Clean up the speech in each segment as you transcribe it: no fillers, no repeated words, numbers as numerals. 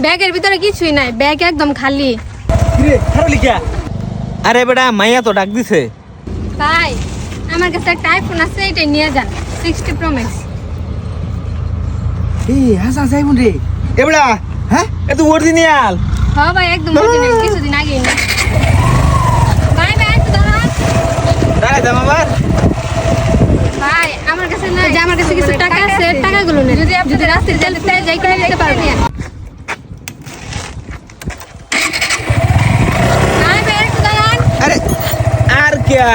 ব্যাগের ভিতরে কিছুই নাই, ব্যাগ একদম খালি। আরে বেটা মাইয়া তো ডাক দিছে। ভাই আমার কাছে একটা আইফোন আছে, এটাই নিয়ে যান, 60 Pro Max। এবড়া হ্যাঁ এ তো অরিজিনাল। হ্যাঁ ভাই একদম অরিজিনাল, কিছুদিন আগেই না। ভাই ভাই একটু দাঁড়ান। দাঁড়াই দাম আমার। ভাই আমার কাছে না, যে আমার কাছে কিছু টাকা আছে, টাকাগুলো নেন। যদি রাস্তায় যেতে যাই করে নিতে পারবেন। ভাই ভাই একটু দাঁড়ান। আরে আর क्या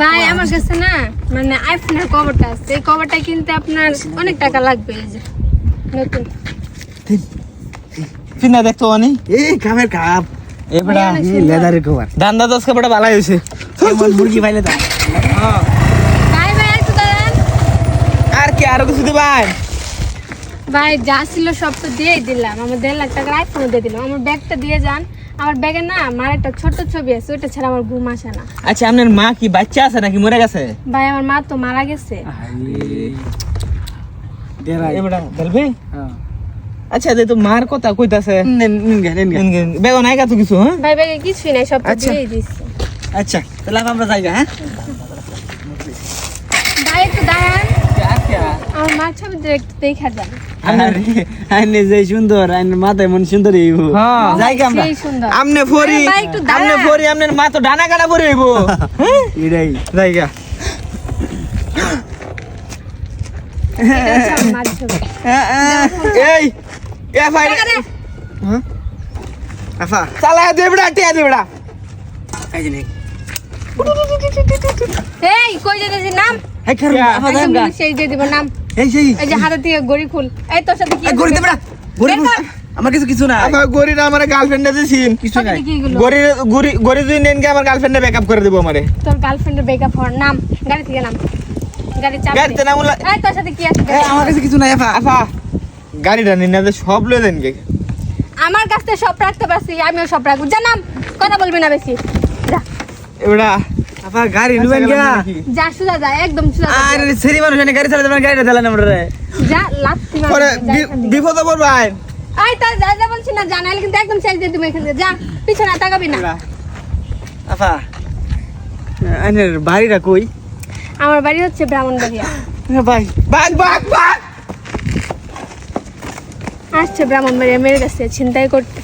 ভাই আমার কাছে না মানে আইফোনের কভারটা আছে, এই কভারটা কিনতে আপনার অনেক টাকা লাগবে। এই যে নতুন পিনা দেখতো অনি এই কামের কাপ এবড়া এই লেদারের কভার দান্দা দশ কাপড়টা ভালো হইছে। কেমন মুরগি পাইলে তা ভাই ভাই একটু দাঁড়ান। আর কি আরো কিছু দিবাই? ভাই যা ছিল সব তো দিয়েই দিলাম, আমার 1.5 লাখ টাকার আইফোন দিয়ে দিলাম। আমার ব্যাগটা দিয়ে যান। আমার ব্যাগে না আমার একটা ছোট ছবি আছে, ওইটা ছাড়া আমার ঘুম আসে না। আচ্ছা আপনার মা কি বাচ্চা আছে নাকি মরে গেছে? ভাই আমার মা তো মারা গেছে। দেরাই এবড়া বলবে হ্যাঁ আচ্ছা দে তো মার কথা কইতাছে। নেন বেগো নাই তো কিছু হ্যাঁ? ভাই ব্যাগে কিছুই নাই, সব তো আচ্ছা। দিয়েই দিচ্ছি। আচ্ছা তাহলে আমরা যাই হ্যাঁ ভাই একটু দাঁড়ান, আর কি আমার মার ছবি একটু দেখা যান। আরে আইনে যে সুন্দর আইনে মাথায় মন সুন্দর হইব হ্যাঁ যাই কি আমরা সেই সুন্দর। আমনে ফরি আরে ভাই, একটু দাঁড়া। আমনে ফরি আমনের মা তো ডানা কাটা পরে হইবো। এটাই জায়গা এটা হচ্ছে আমার মার ছবি। এই এ ভাই টাকা দে। আফা চালা দে বড়া টিয়া দে বড়া। এই যে নে এই কই যেতেছিস? নাম। এই কারণ আফা একদম দাম সেই দিয়ে দিব নাম। এই সেই এই যে হাতে থেকে গড়ি খুল। এই তোর সাথে কি আছে? গড়ি দে বড়া গড়ি বের কর। আমার কিছু কিছু না আমার গরির আমার গার্লফ্রেন্ডে দিছিন কিছু নাই সাথে কি এগুলো? গরি যদি নেন কে আমার গার্লফ্রেন্ডে ব্যাকআপ করে দেবো আমারে। তোর গার্লফ্রেন্ডের ব্রেকআপ হওয়ার নাম। গাড়ি থেকে নাম। গাড়ি চাপ গাড়িতে দে। না বললা এই তোর সাথে কি আছে? এই আমার কাছে কিছু নাই আফা আফা গাড়িটা নিন না সব লয়ে দেন কে। আমার কাছ থেকে সব রাখতে পারছি, আমিও সব রাখবো। যা নাম, কথা বলবি না বেশি। যা এবড়া আফা গাড়ি লুবেন গা যা সুজা যা, একদম সুজা যা। আরে সেরি মানুষ এনে গাড়ি চালাতে পারে গাড়িটা চালান আমরা রে যা লাত্তি মার। পরে বিপদে পড়বাই। আই তা যা যা বলছি না, জানাইলে কিন্তু একদম ছেড়ে দিয়ে তুমি এখান থেকে। যা পিছনে তাকাবি না। আফা আইনের বাড়িটা কই আমার বাড়ি হচ্ছে ব্রাহ্মণবাড়িয়া। ভাই বাগ বাগ বাগ আসছে ব্রাহ্মণবাড়িয়া, মেরে গেছে ছিনতাই করতে।